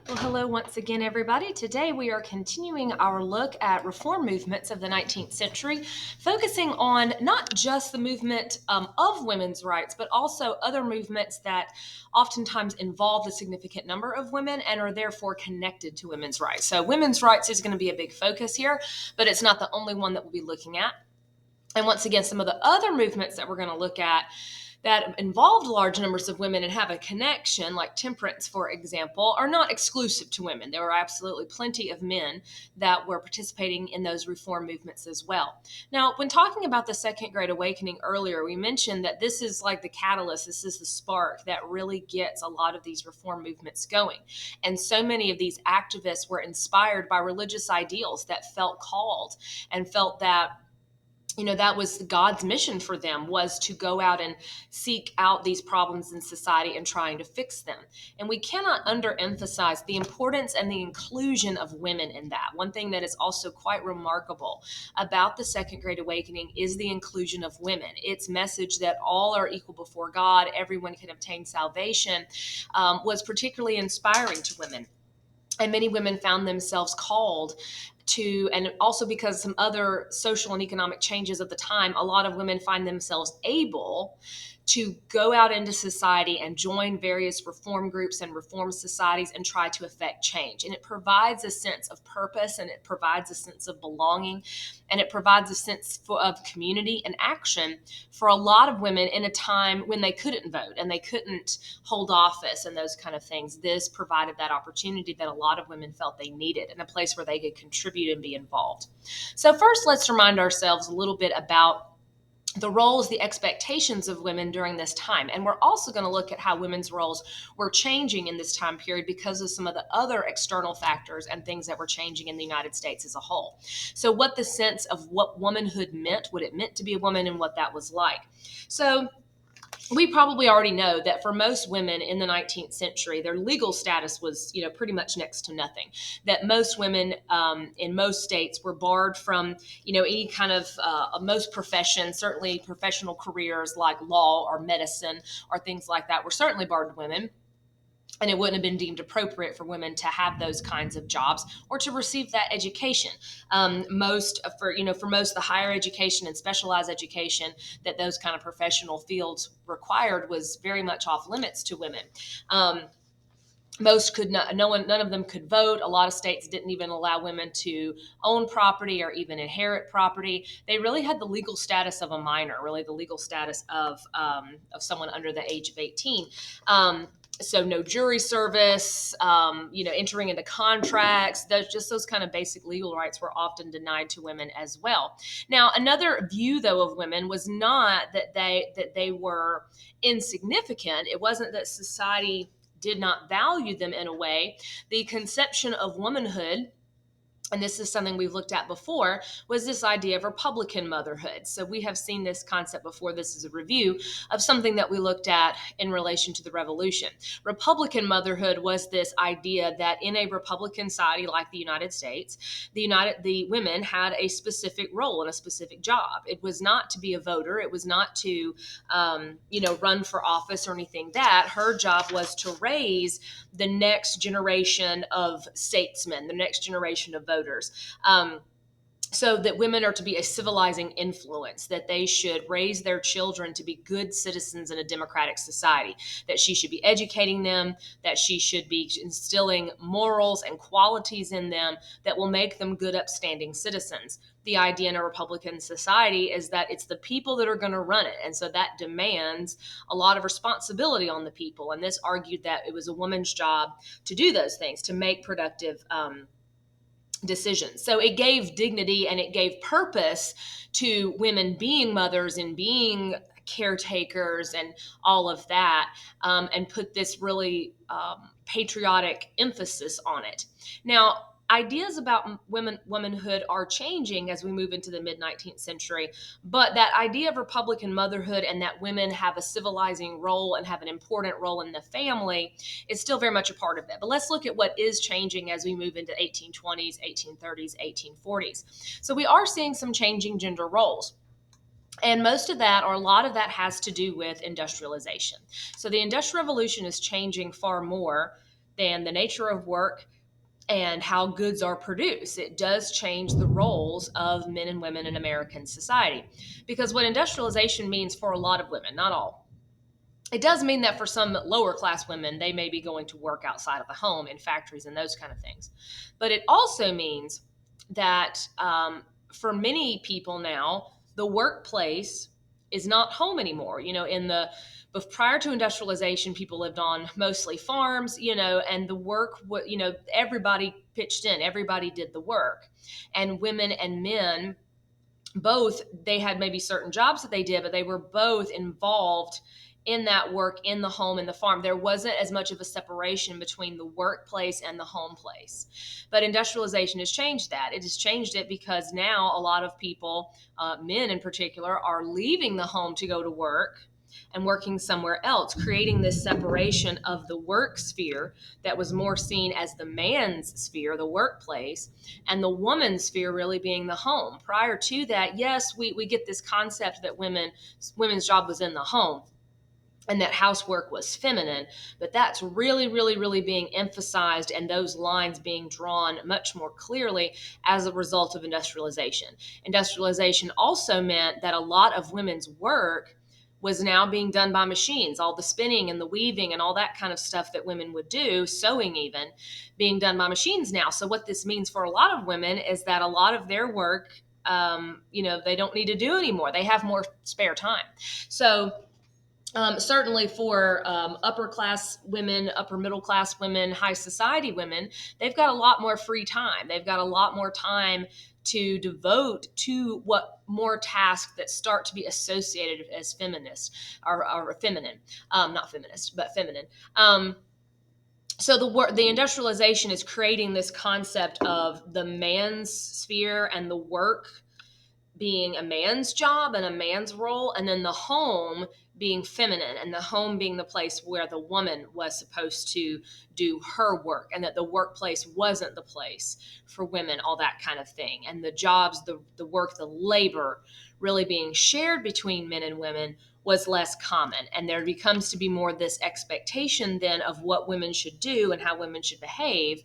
Well, hello once again, everybody. Today we are continuing our look at reform movements of the 19th century, focusing on not just the movement of women's rights, but also other movements that oftentimes involve a significant number of women and are therefore connected to women's rights. So, women's rights is going to be a big focus here, but it's not the only one that we'll be looking at. And once again, some of the other movements that we're going to look at that involved large numbers of women and have a connection, like temperance, for example, are not exclusive to women. There were absolutely plenty of men that were participating in those reform movements as well. Now, when talking about the Second Great Awakening earlier, we mentioned that this is like the catalyst, this is the spark that really gets a lot of these reform movements going. And so many of these activists were inspired by religious ideals that felt called and felt that that was God's mission for them, was to go out and seek out these problems in society and trying to fix them. And we cannot underemphasize the importance and the inclusion of women in that. One thing that is also quite remarkable about the Second Great Awakening is the inclusion of women. Its message that all are equal before God, everyone can obtain salvation, was particularly inspiring to women. And many women found themselves called to, and also because some other social and economic changes of the time, a lot of women find themselves able to go out into society and join various reform groups and reform societies and try to affect change. And it provides a sense of purpose, and it provides a sense of belonging, and it provides a sense of community and action for a lot of women in a time when they couldn't vote and they couldn't hold office and those kind of things. This provided that opportunity that a lot of women felt they needed, and a place where they could contribute and be involved. So first, let's remind ourselves a little bit about the roles, the expectations of women during this time. And we're also going to look at how women's roles were changing in this time period because of some of the other external factors and things that were changing in the United States as a whole. So, what the sense of what womanhood meant, what it meant to be a woman, and what that was like. So, we probably already know that for most women in the 19th century, their legal status was, pretty much next to nothing. That most women in most states were barred from, any kind of most professions, certainly professional careers like law or medicine or things like that were certainly barred to women, and it wouldn't have been deemed appropriate for women to have those kinds of jobs or to receive that education. For most, the higher education and specialized education that those kind of professional fields required was very much off limits to women. Most could not, no one, none of them could vote. A lot of states didn't even allow women to own property or even inherit property. They really had the legal status of a minor, really the legal status of someone under the age of 18. So no jury service, entering into contracts, those kind of basic legal rights were often denied to women as well. Now, another view though of women was not that they were insignificant. It wasn't that society did not value them in a way. The conception of womanhood, and this is something we've looked at before, was this idea of Republican motherhood. So we have seen this concept before. This is a review of something that we looked at in relation to the Revolution. Republican motherhood was this idea that in a Republican society like the United States, the women had a specific role and a specific job. It was not to be a voter. It was not to, run for office or anything. That her job was to raise the next generation of statesmen, the next generation of voters. So that women are to be a civilizing influence, that they should raise their children to be good citizens in a democratic society, that she should be educating them, that she should be instilling morals and qualities in them that will make them good, upstanding citizens. The idea in a Republican society is that it's the people that are going to run it. And so that demands a lot of responsibility on the people. And this argued that it was a woman's job to do those things, to make productive decisions. So it gave dignity and it gave purpose to women being mothers and being caretakers and all of that, and put this really patriotic emphasis on it. Now, ideas about womanhood are changing as we move into the mid 19th century, but that idea of Republican motherhood and that women have a civilizing role and have an important role in the family is still very much a part of that. But let's look at what is changing as we move into 1820s, 1830s, 1840s. So we are seeing some changing gender roles. And most of that, or a lot of that, has to do with industrialization. So the Industrial Revolution is changing far more than the nature of work and how goods are produced. It does change the roles of men and women in American society. Because what industrialization means for a lot of women, not all, it does mean that for some lower class women, they may be going to work outside of the home in factories and those kind of things. But it also means that for many people now, the workplace is not home anymore. But prior to industrialization, people lived on mostly farms, and the work, everybody pitched in, everybody did the work. And women and men, both, they had maybe certain jobs that they did, but they were both involved in that work in the home and the farm. There wasn't as much of a separation between the workplace and the home place. But industrialization has changed that. It has changed it because now a lot of people, men in particular, are leaving the home to go to work and working somewhere else, creating this separation of the work sphere that was more seen as the man's sphere, the workplace, and the woman's sphere really being the home. Prior to that, yes, we get this concept that women's job was in the home and that housework was feminine, but that's really, really, really being emphasized and those lines being drawn much more clearly as a result of industrialization. Industrialization also meant that a lot of women's work was now being done by machines, all the spinning and the weaving and all that kind of stuff that women would do, sewing even, being done by machines now. So what this means for a lot of women is that a lot of their work, they don't need to do anymore. They have more spare time. So certainly for upper class women, upper middle class women, high society women, they've got a lot more free time. They've got a lot more time to devote to what more tasks that start to be associated as feminist or feminine, not feminist, but feminine. So the industrialization is creating this concept of the man's sphere and the work being a man's job and a man's role, and then the home being feminine, and the home being the place where the woman was supposed to do her work, and that the workplace wasn't the place for women, all that kind of thing. And the jobs, the work, the labor really being shared between men and women was less common. And there becomes to be more this expectation then of what women should do and how women should behave.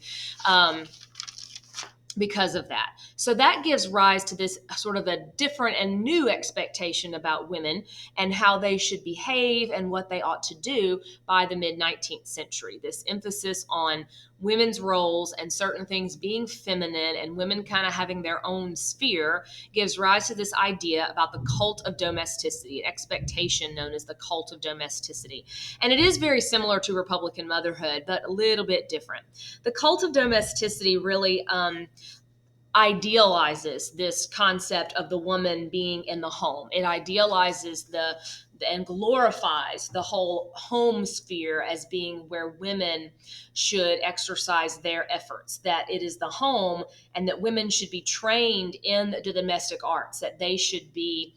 Because of that. So that gives rise to this sort of a different and new expectation about women and how they should behave and what they ought to do by the mid 19th century. This emphasis on women's roles and certain things being feminine and women kind of having their own sphere gives rise to this idea about the cult of domesticity, an expectation known as the cult of domesticity. And it is very similar to Republican motherhood, but a little bit different. The cult of domesticity really idealizes this concept of the woman being in the home. It idealizes and glorifies the whole home sphere as being where women should exercise their efforts, that it is the home and that women should be trained in the domestic arts, that they should be,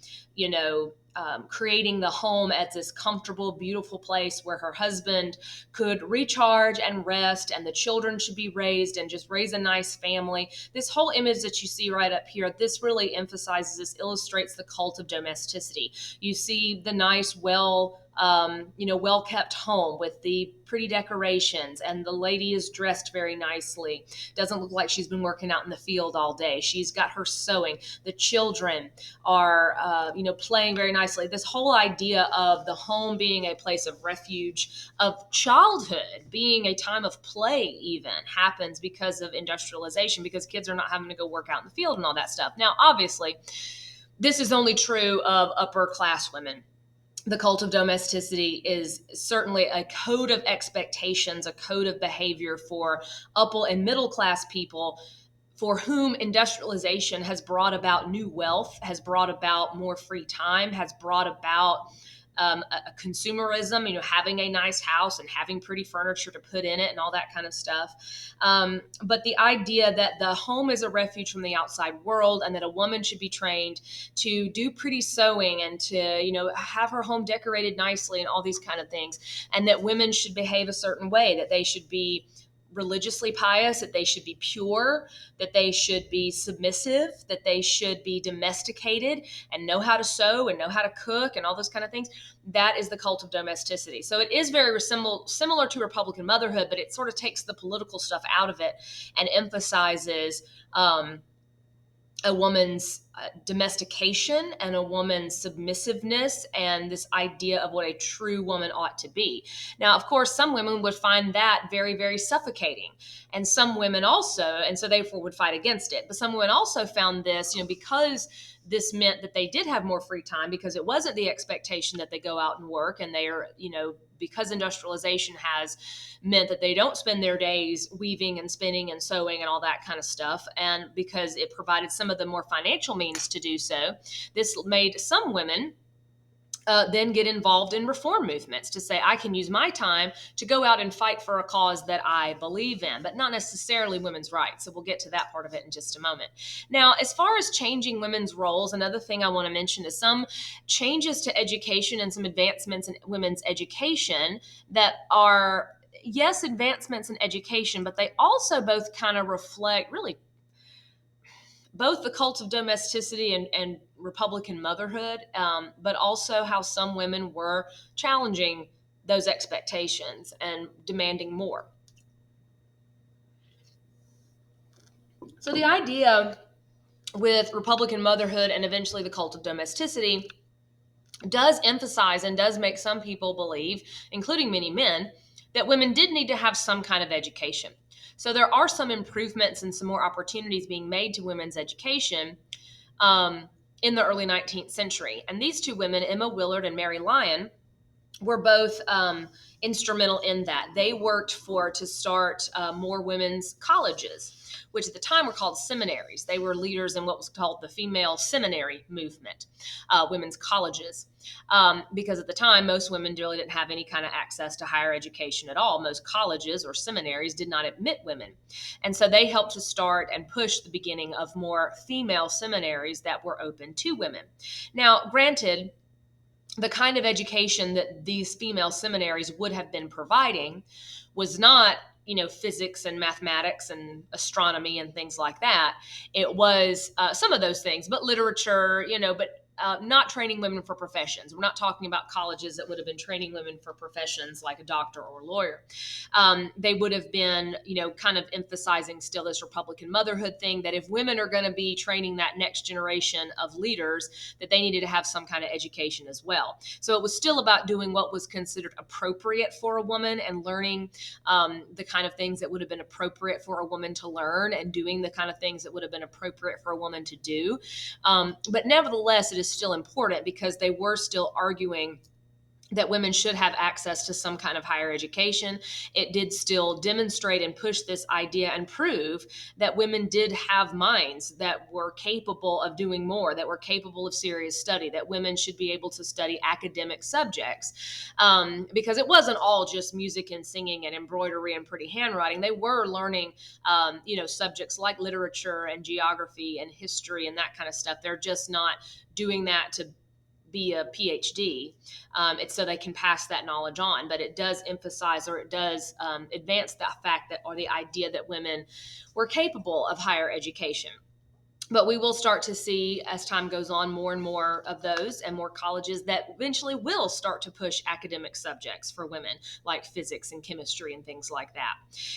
creating the home as this comfortable, beautiful place where her husband could recharge and rest, and the children should be raised and just raise a nice family. This whole image that you see right up here, this really emphasizes, this illustrates the cult of domesticity. You see the nice, well-kept home with the pretty decorations, and the lady is dressed very nicely. Doesn't look like she's been working out in the field all day. She's got her sewing. The children are, playing very nicely. This whole idea of the home being a place of refuge, of childhood being a time of play even, happens because of industrialization, because kids are not having to go work out in the field and all that stuff. Now, obviously, this is only true of upper class women. The cult of domesticity is certainly a code of expectations, a code of behavior for upper and middle class people for whom industrialization has brought about new wealth, has brought about more free time, has brought about a consumerism, having a nice house and having pretty furniture to put in it and all that kind of stuff. But the idea that the home is a refuge from the outside world, and that a woman should be trained to do pretty sewing and to, have her home decorated nicely and all these kind of things, and that women should behave a certain way, that they should be religiously pious, that they should be pure, that they should be submissive, that they should be domesticated and know how to sew and know how to cook and all those kind of things. That is the cult of domesticity. So it is very similar to Republican motherhood, but it sort of takes the political stuff out of it and emphasizes a woman's domestication and a woman's submissiveness and this idea of what a true woman ought to be. Now, of course, some women would find that very, very suffocating. And some women also, and so therefore would fight against it. But some women also found this, because this meant that they did have more free time, because it wasn't the expectation that they go out and work, and they are, because industrialization has meant that they don't spend their days weaving and spinning and sewing and all that kind of stuff. And because it provided some of the more financial means to do so, this made some women then get involved in reform movements to say, I can use my time to go out and fight for a cause that I believe in, but not necessarily women's rights. So we'll get to that part of it in just a moment. Now, as far as changing women's roles, another thing I want to mention is some changes to education and some advancements in women's education that are, yes, advancements in education, but they also both kind of reflect really both the cult of domesticity and Republican motherhood, but also how some women were challenging those expectations and demanding more. So the idea with Republican motherhood and eventually the cult of domesticity does emphasize and does make some people believe, including many men, that women did need to have some kind of education. So there are some improvements and some more opportunities being made to women's education in the early 19th century. And these two women, Emma Willard and Mary Lyon, were both instrumental in that. They worked to start more women's colleges, which at the time were called seminaries. They were leaders in what was called the female seminary movement, women's colleges. Because at the time, most women really didn't have any kind of access to higher education at all. Most colleges or seminaries did not admit women. And so they helped to start and push the beginning of more female seminaries that were open to women. Now, granted, the kind of education that these female seminaries would have been providing was not, physics and mathematics and astronomy and things like that. It was some of those things, but literature, but not training women for professions. We're not talking about colleges that would have been training women for professions like a doctor or a lawyer. They would have been, kind of emphasizing still this Republican motherhood thing, that if women are going to be training that next generation of leaders, that they needed to have some kind of education as well. So it was still about doing what was considered appropriate for a woman and learning the kind of things that would have been appropriate for a woman to learn and doing the kind of things that would have been appropriate for a woman to do. But nevertheless, it is still important because they were still arguing that women should have access to some kind of higher education. It did still demonstrate and push this idea and prove that women did have minds that were capable of doing more, that were capable of serious study, that women should be able to study academic subjects. Because it wasn't all just music and singing and embroidery and pretty handwriting. They were learning, subjects like literature and geography and history and that kind of stuff. They're just not doing that to be a PhD. It's so they can pass that knowledge on, but it does emphasize, or it does advance the fact that, or the idea that women were capable of higher education. But we will start to see, as time goes on, more and more of those and more colleges that eventually will start to push academic subjects for women, like physics and chemistry and things like that.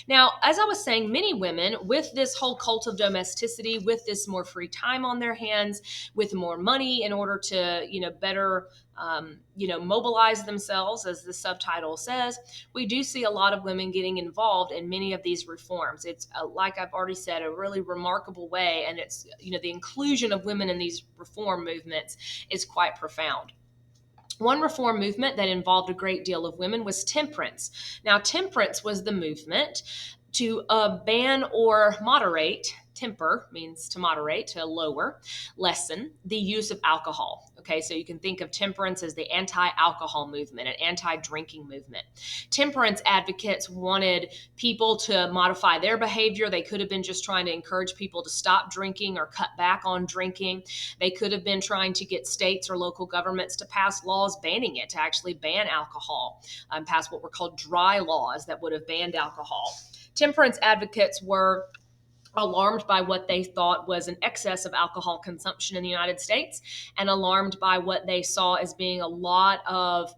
Now, as I was saying, many women, with this whole cult of domesticity, with this more free time on their hands, with more money in order to, better mobilize themselves, as the subtitle says, we do see a lot of women getting involved in many of these reforms. It's, like I've already said, a really remarkable way, and it's, the inclusion of women in these reform movements is quite profound. One reform movement that involved a great deal of women was temperance. Now, temperance was the movement to ban or moderate. Temper means to moderate, to lower, lessen the use of alcohol. Okay, so you can think of temperance as the anti-alcohol movement, an anti-drinking movement. Temperance advocates wanted people to modify their behavior. They could have been just trying to encourage people to stop drinking or cut back on drinking. They could have been trying to get states or local governments to pass laws banning it, to actually ban alcohol, pass what were called dry laws that would have banned alcohol. Temperance advocates were alarmed by what they thought was an excess of alcohol consumption in the United States, and alarmed by what they saw as being a lot of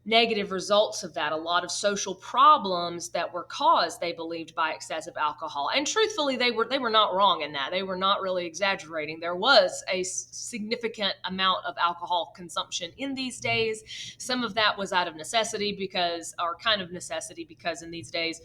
negative results of that, a lot of social problems that were caused, they believed, by excessive alcohol. And truthfully, they were not wrong in that. They were not really exaggerating. There was a significant amount of alcohol consumption in these days. Some of that was out of necessity, because, or kind of necessity, because in these days,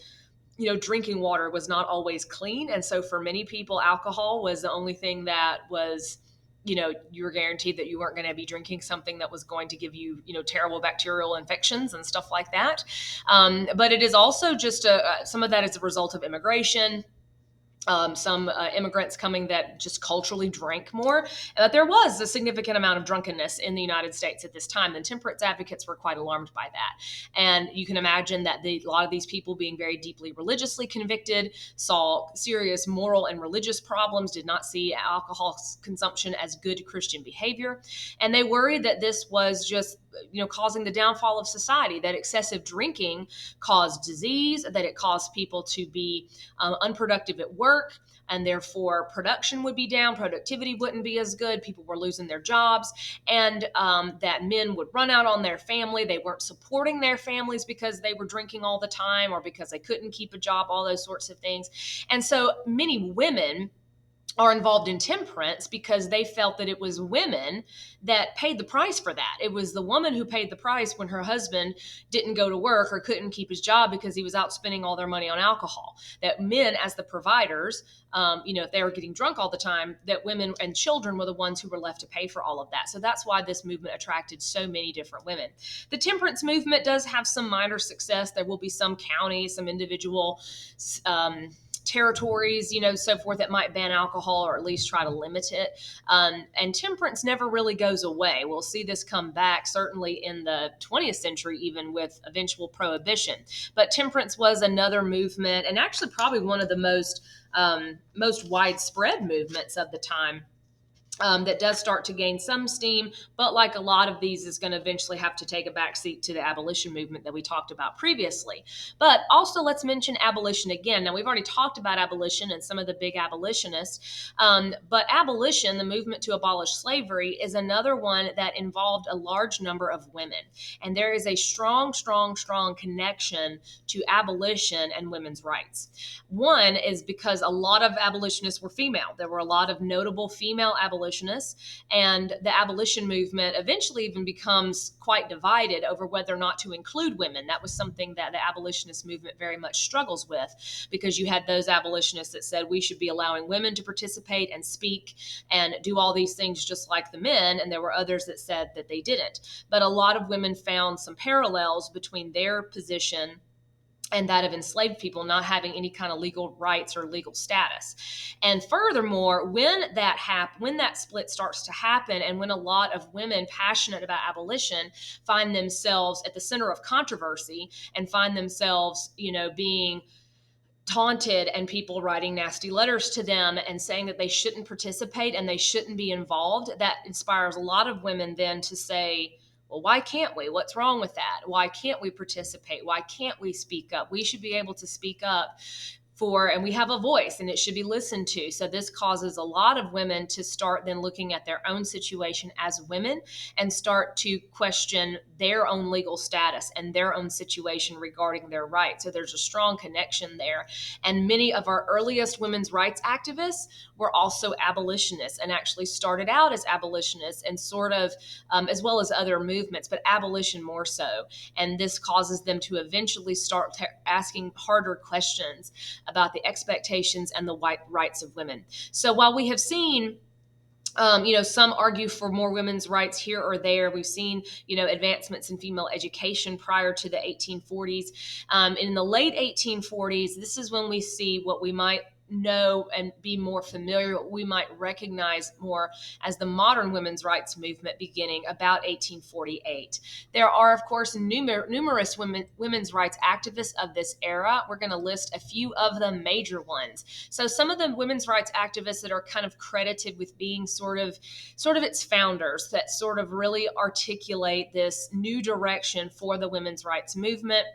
drinking water was not always clean. And so for many people, alcohol was the only thing that was, you were guaranteed that you weren't going to be drinking something that was going to give you, terrible bacterial infections and stuff like that. But it is also just some of that is a result of immigration. Some immigrants coming that just culturally drank more, and that there was a significant amount of drunkenness in the United States at this time. And temperance advocates were quite alarmed by that. And you can imagine that a lot of these people, being very deeply religiously convicted, saw serious moral and religious problems, did not see alcohol consumption as good Christian behavior. And they worried that this was just, causing the downfall of society, that excessive drinking caused disease, that it caused people to be unproductive at work, and therefore production would be down, productivity wouldn't be as good, people were losing their jobs, and that men would run out on their family. They weren't supporting their families because they were drinking all the time, or because they couldn't keep a job, all those sorts of things. And so many women are involved in temperance because they felt that it was women that paid the price for that. It was the woman who paid the price when her husband didn't go to work or couldn't keep his job because he was out spending all their money on alcohol. That men, as the providers, if they were getting drunk all the time, that women and children were the ones who were left to pay for all of that. So that's why this movement attracted so many different women. The temperance movement does have some minor success. There will be some counties, some individual territories, so forth, that might ban alcohol or at least try to limit it. And temperance never really goes away. We'll see this come back certainly in the 20th century, even with eventual prohibition. But temperance was another movement, and actually probably one of the most widespread movements of the time. That does start to gain some steam, but like a lot of these, is going to eventually have to take a backseat to the abolition movement that we talked about previously. But also, let's mention abolition again. Now, we've already talked about abolition and some of the big abolitionists, but abolition, the movement to abolish slavery, is another one that involved a large number of women. And there is a strong, strong, strong connection to abolition and women's rights. One is because a lot of abolitionists were female. There were a lot of notable female abolitionists, and the abolition movement eventually even becomes quite divided over whether or not to include women. That was something that the abolitionist movement very much struggles with, because you had those abolitionists that said we should be allowing women to participate and speak and do all these things just like the men, and there were others that said that they didn't. But a lot of women found some parallels between their position and that of enslaved people not having any kind of legal rights or legal status. And furthermore, when that split starts to happen, and when a lot of women passionate about abolition find themselves at the center of controversy, and find themselves, being taunted, and people writing nasty letters to them and saying that they shouldn't participate and they shouldn't be involved, that inspires a lot of women then to say, well, why can't we? What's wrong with that? Why can't we participate? Why can't we speak up? We should be able to speak up and we have a voice, and it should be listened to. So this causes a lot of women to start then looking at their own situation as women, and start to question their own legal status and their own situation regarding their rights. So there's a strong connection there. And many of our earliest women's rights activists were also abolitionists, and actually started out as abolitionists, and sort of, as well as other movements, but abolition more so. And this causes them to eventually start asking harder questions about the expectations and the rights of women. So while we have seen some argue for more women's rights here or there. We've seen, advancements in female education prior to the 1840s. In the late 1840s, this is when we see what we might know and be more familiar, what we might recognize more as the modern women's rights movement, beginning about 1848. There are, of course, numerous women's rights activists of this era. We're going to list a few of the major ones. So some of the women's rights activists that are kind of credited with being sort of its founders, that sort of really articulate this new direction for the women's rights movement.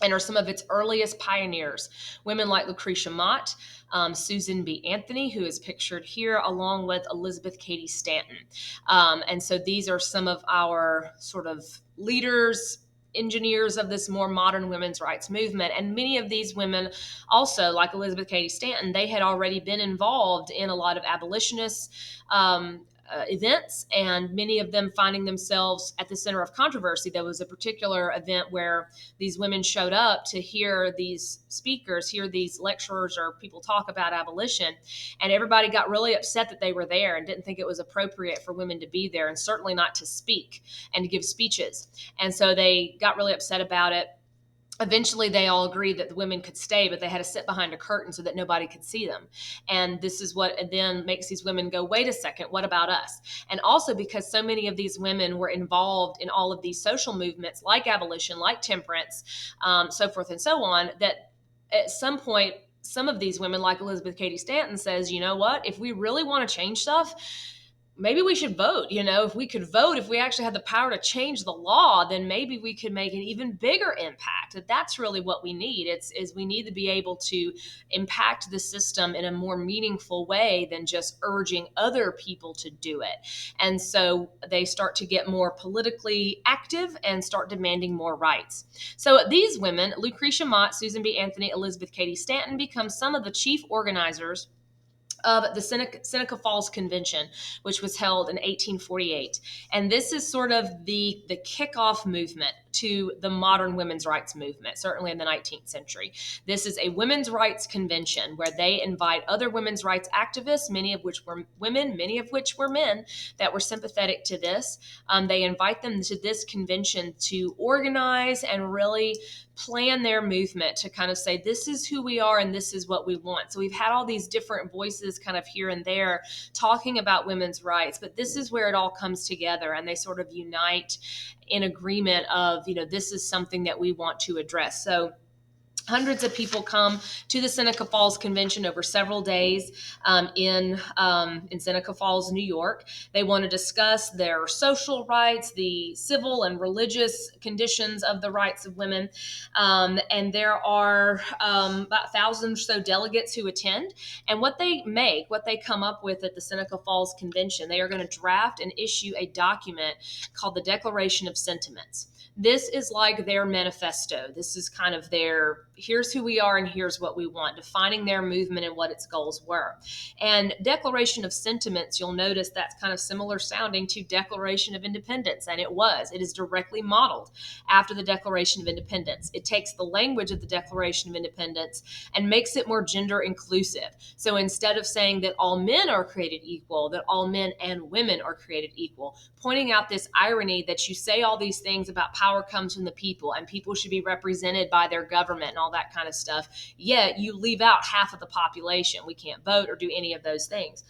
and are some of its earliest pioneers. Women like Lucretia Mott, Susan B. Anthony, who is pictured here, along with Elizabeth Cady Stanton. And so these are some of our sort of leaders, engineers of this more modern women's rights movement. And many of these women also, like Elizabeth Cady Stanton, they had already been involved in a lot of abolitionist events, and many of them finding themselves at the center of controversy. There was a particular event where these women showed up to hear these speakers, hear these lecturers or people talk about abolition, and everybody got really upset that they were there and didn't think it was appropriate for women to be there, and certainly not to speak and to give speeches. And so they got really upset about it. Eventually they all agreed that the women could stay, but they had to sit behind a curtain so that nobody could see them. And this is what then makes these women go, wait a second, what about us? And also because so many of these women were involved in all of these social movements like abolition, like temperance, so forth and so on, that at some point some of these women, like Elizabeth Cady Stanton, says, you know what, if we really want to change stuff, maybe we should vote. If we could vote, if we actually had the power to change the law, then maybe we could make an even bigger impact. That's really what we need. Is we need to be able to impact the system in a more meaningful way than just urging other people to do it. And so they start to get more politically active and start demanding more rights. So these women, Lucretia Mott, Susan B. Anthony, Elizabeth Cady Stanton, become some of the chief organizers of the Seneca Falls Convention, which was held in 1848. And this is sort of the kickoff movement to the modern women's rights movement, certainly in the 19th century. This is a women's rights convention where they invite other women's rights activists, many of which were women, many of which were men, that were sympathetic to this. They invite them to this convention to organize and really plan their movement, to kind of say, this is who we are and this is what we want. So we've had all these different voices kind of here and there talking about women's rights, but this is where it all comes together and they sort of unite in agreement of, this is something that we want to address. So hundreds of people come to the Seneca Falls Convention over several days in Seneca Falls, New York. They want to discuss their social rights, the civil and religious conditions of the rights of women. And there are about 1,000 or so delegates who attend. And what they come up with at the Seneca Falls Convention, they are going to draft and issue a document called the Declaration of Sentiments. This is like their manifesto. This is kind of their, here's who we are and here's what we want, defining their movement and what its goals were. And Declaration of Sentiments, you'll notice that's kind of similar sounding to Declaration of Independence, and it was. It is directly modeled after the Declaration of Independence. It takes the language of the Declaration of Independence and makes it more gender inclusive. So instead of saying that all men are created equal, that all men and women are created equal, pointing out this irony that you say all these things about power comes from the people and people should be represented by their government and all that kind of stuff, yet you leave out half of the population. We can't vote or do any of those things.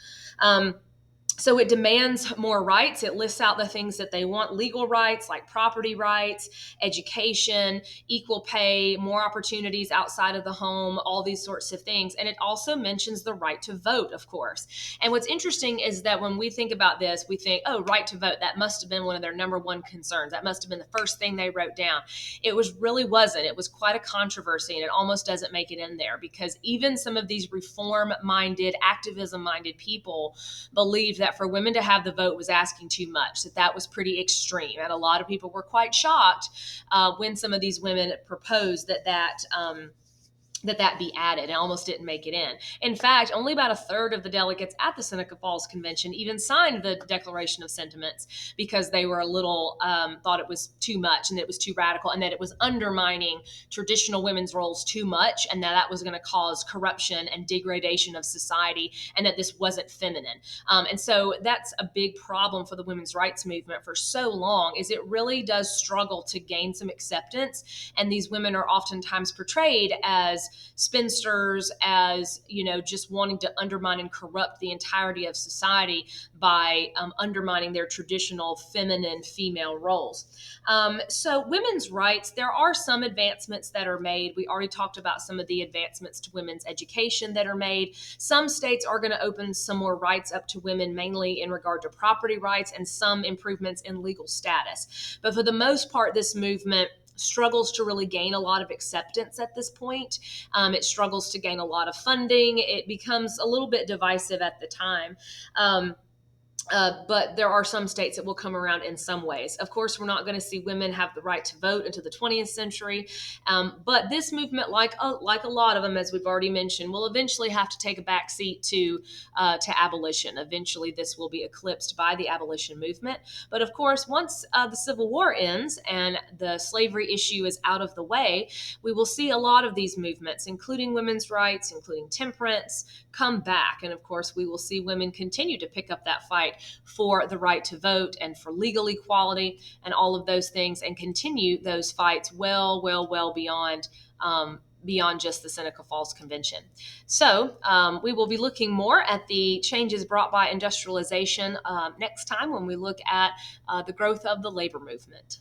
So it demands more rights. It lists out the things that they want: legal rights like property rights, education, equal pay, more opportunities outside of the home, all these sorts of things. And it also mentions the right to vote, of course. And what's interesting is that when we think about this, we think, oh, right to vote, that must have been one of their number one concerns. That must have been the first thing they wrote down. It really wasn't. It was quite a controversy, and it almost doesn't make it in there because even some of these reform-minded, activism-minded people believed that for women to have the vote was asking too much, that was pretty extreme. And a lot of people were quite shocked when some of these women proposed that be added. It almost didn't make it in. In fact, only about a third of the delegates at the Seneca Falls Convention even signed the Declaration of Sentiments because they were a little, thought it was too much and that it was too radical and that it was undermining traditional women's roles too much and that was going to cause corruption and degradation of society and that this wasn't feminine. And so that's a big problem for the women's rights movement for so long, is it really does struggle to gain some acceptance. And these women are oftentimes portrayed as spinsters, as, just wanting to undermine and corrupt the entirety of society by undermining their traditional feminine female roles. So women's rights, there are some advancements that are made. We already talked about some of the advancements to women's education that are made. Some states are going to open some more rights up to women, mainly in regard to property rights and some improvements in legal status. But for the most part, this movement struggles to really gain a lot of acceptance at this point. It struggles to gain a lot of funding. It becomes a little bit divisive at the time. But there are some states that will come around in some ways. Of course, we're not going to see women have the right to vote until the 20th century. But this movement, like a lot of them, as we've already mentioned, will eventually have to take a backseat to abolition. Eventually, this will be eclipsed by the abolition movement. But of course, once the Civil War ends and the slavery issue is out of the way, we will see a lot of these movements, including women's rights, including temperance, come back. And of course, we will see women continue to pick up that fight for the right to vote and for legal equality and all of those things, and continue those fights well beyond beyond just the Seneca Falls Convention. So we will be looking more at the changes brought by industrialization next time when we look at the growth of the labor movement.